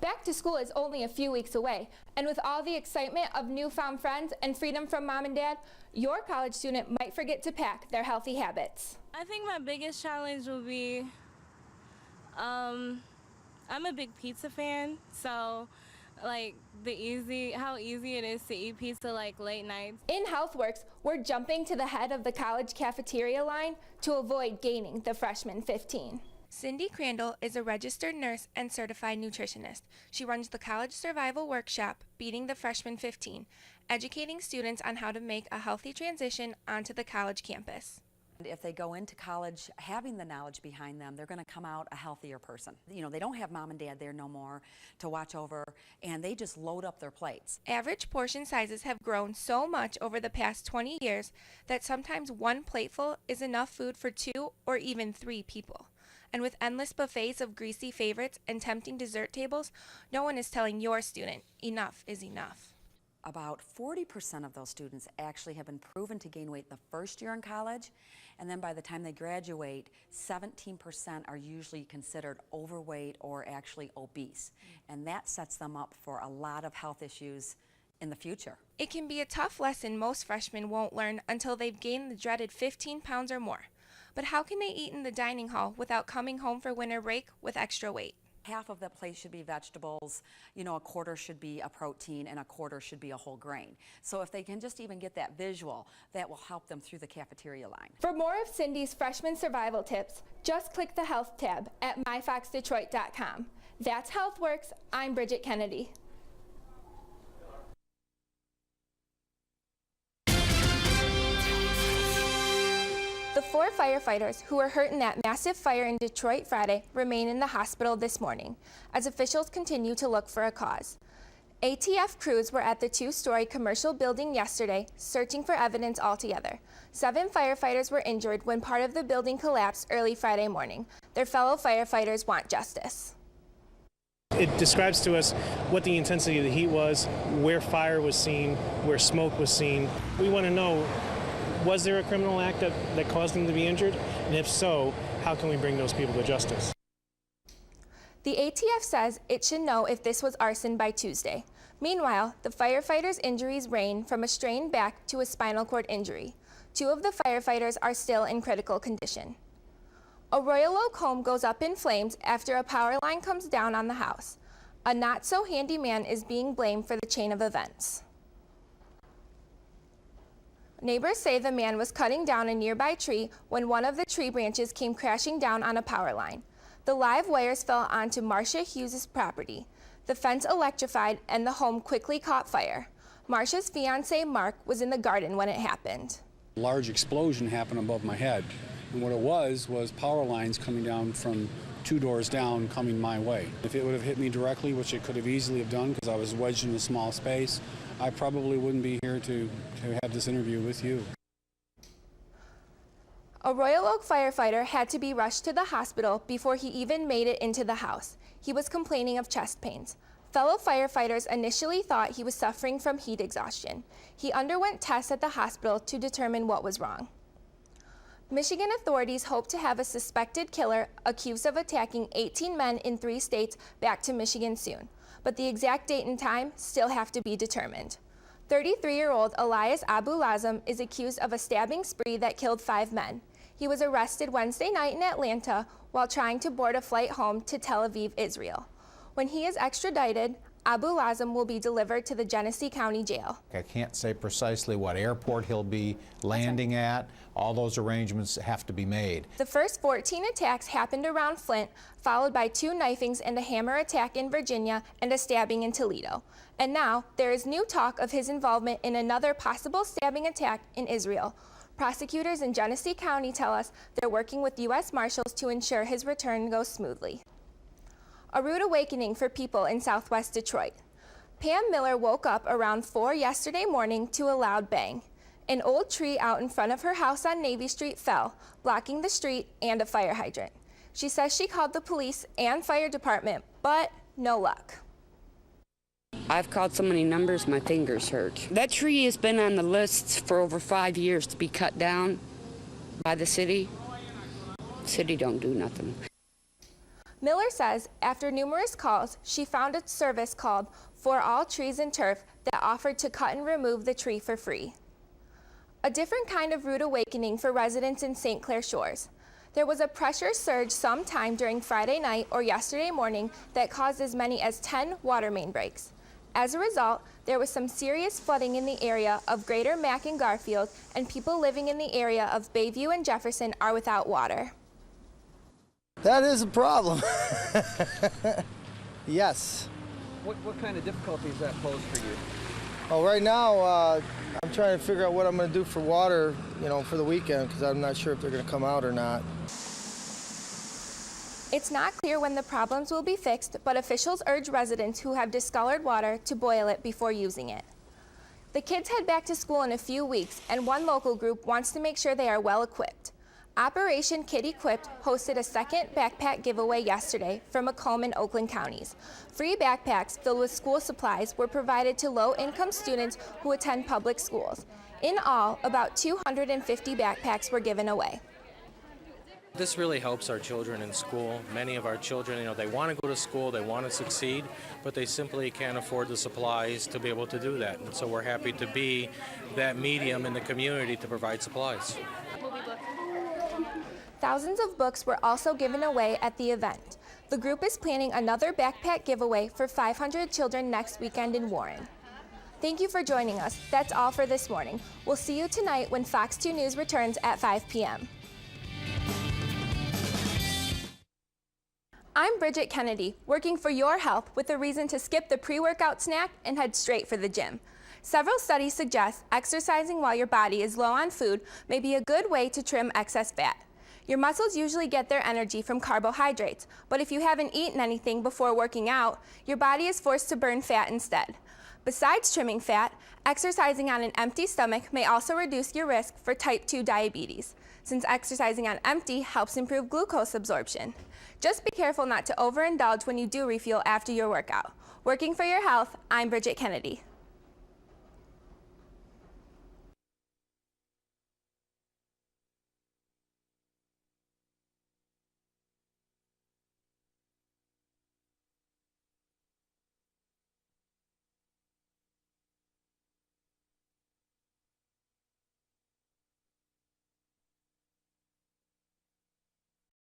Back to school is only a few weeks away, and with all the excitement of newfound friends and freedom from mom and dad, your college student might forget to pack their healthy habits. I think my biggest challenge will be, I'm a big pizza fan, so like how easy it is to eat pizza like late nights. In HealthWorks, we're jumping to the head of the college cafeteria line to avoid gaining the freshman 15. Cindy Crandall is a registered nurse and certified nutritionist. She runs the College Survival Workshop, Beating the Freshman 15, educating students on how to make a healthy transition onto the college campus. If they go into college having the knowledge behind them, they're going to come out a healthier person. You know, they don't have mom and dad there no more to watch over, and they just load up their plates. Average portion sizes have grown so much over the past 20 years that sometimes one plateful is enough food for 2 or even 3 people. And with endless buffets of greasy favorites and tempting dessert tables, no one is telling your student enough is enough. About 40% of those students actually have been proven to gain weight the first year in college, and then by the time they graduate, 17% are usually considered overweight or actually obese. And that sets them up for a lot of health issues in the future. It can be a tough lesson most freshmen won't learn until they've gained the dreaded 15 pounds or more. But how can they eat in the dining hall without coming home for winter break with extra weight? Half of the plate should be vegetables, you know, a quarter should be a protein, and a quarter should be a whole grain. So if they can just even get that visual, that will help them through the cafeteria line. For more of Cindy's freshman survival tips, just click the Health tab at myfoxdetroit.com. That's HealthWorks. I'm Bridget Kennedy. The 4 firefighters who were hurt in that massive fire in Detroit Friday remain in the hospital this morning, as officials continue to look for a cause. ATF crews were at the 2-story commercial building yesterday, searching for evidence altogether. 7 firefighters were injured when part of the building collapsed early Friday morning. Their fellow firefighters want justice. It describes to us what the intensity of the heat was, where fire was seen, where smoke was seen. We want to know, was there a criminal act that caused them to be injured? And if so, how can we bring those people to justice? The ATF says it should know if this was arson by Tuesday. Meanwhile, the firefighters' injuries range from a strained back to a spinal cord injury. 2 of the firefighters are still in critical condition. A Royal Oak home goes up in flames after a power line comes down on the house. A not-so-handy man is being blamed for the chain of events. Neighbors say the man was cutting down a nearby tree when one of the tree branches came crashing down on a power line. The live wires fell onto Marcia Hughes' property. The fence electrified and the home quickly caught fire. Marcia's fiancé, Mark, was in the garden when it happened. A large explosion happened above my head, and what it was power lines coming down from 2 doors down coming my way. If it would have hit me directly, which it could have easily have done because I was wedged in a small space, I probably wouldn't be here to have this interview with you. A Royal Oak firefighter had to be rushed to the hospital before he even made it into the house. He was complaining of chest pains. Fellow firefighters initially thought he was suffering from heat exhaustion. He underwent tests at the hospital to determine what was wrong. Michigan authorities hope to have a suspected killer accused of attacking 18 men in 3 states back to Michigan soon, but the exact date and time still have to be determined. 33-year-old Elias Abu Lazam is accused of a stabbing spree that killed 5 men. He was arrested Wednesday night in Atlanta while trying to board a flight home to Tel Aviv, Israel. When he is extradited, Abu Lazam will be delivered to the Genesee County Jail. I can't say precisely what airport he'll be landing at. All those arrangements have to be made. The first 14 attacks happened around Flint, followed by 2 knifings and a hammer attack in Virginia and a stabbing in Toledo. And now there is new talk of his involvement in another possible stabbing attack in Israel. Prosecutors in Genesee County tell us they're working with U.S. Marshals to ensure his return goes smoothly. A rude awakening for people in southwest Detroit. Pam Miller woke up around 4 yesterday morning to a loud bang. An old tree out in front of her house on Navy Street fell, blocking the street and a fire hydrant. She says she called the police and fire department, but no luck. I've called so many numbers, my fingers hurt. That tree has been on the lists for over 5 years to be cut down by the city. City don't do nothing. Miller says after numerous calls, she found a service called For All Trees and Turf that offered to cut and remove the tree for free. A different kind of rude awakening for residents in St. Clair Shores. There was a pressure surge sometime during Friday night or yesterday morning that caused as many as 10 water main breaks. As a result, there was some serious flooding in the area of Greater Mac and Garfield, and people living in the area of Bayview and Jefferson are without water. That is a problem. Yes. What kind of difficulties that pose for you? Well, right now, I'm trying to figure out what I'm going to do for water, for the weekend, because I'm not sure if they're going to come out or not. It's not clear when the problems will be fixed, but officials urge residents who have discolored water to boil it before using it. The kids head back to school in a few weeks, and one local group wants to make sure they are well equipped. Operation Kid Equipped hosted a second backpack giveaway yesterday for Macomb and Oakland counties. Free backpacks filled with school supplies were provided to low-income students who attend public schools. In all, about 250 backpacks were given away. This really helps our children in school. Many of our children, they want to go to school, they want to succeed, but they simply can't afford the supplies to be able to do that. And so we're happy to be that medium in the community to provide supplies. Thousands of books were also given away at the event. The group is planning another backpack giveaway for 500 children next weekend in Warren. Thank you for joining us. That's all for this morning. We'll see you tonight when Fox 2 News returns at 5 p.m. I'm Bridget Kennedy, working for your health with a reason to skip the pre-workout snack and head straight for the gym. Several studies suggest exercising while your body is low on food may be a good way to trim excess fat. Your muscles usually get their energy from carbohydrates, but if you haven't eaten anything before working out, your body is forced to burn fat instead. Besides trimming fat, exercising on an empty stomach may also reduce your risk for type 2 diabetes, since exercising on empty helps improve glucose absorption. Just be careful not to overindulge when you do refuel after your workout. Working for your health, I'm Bridget Kennedy.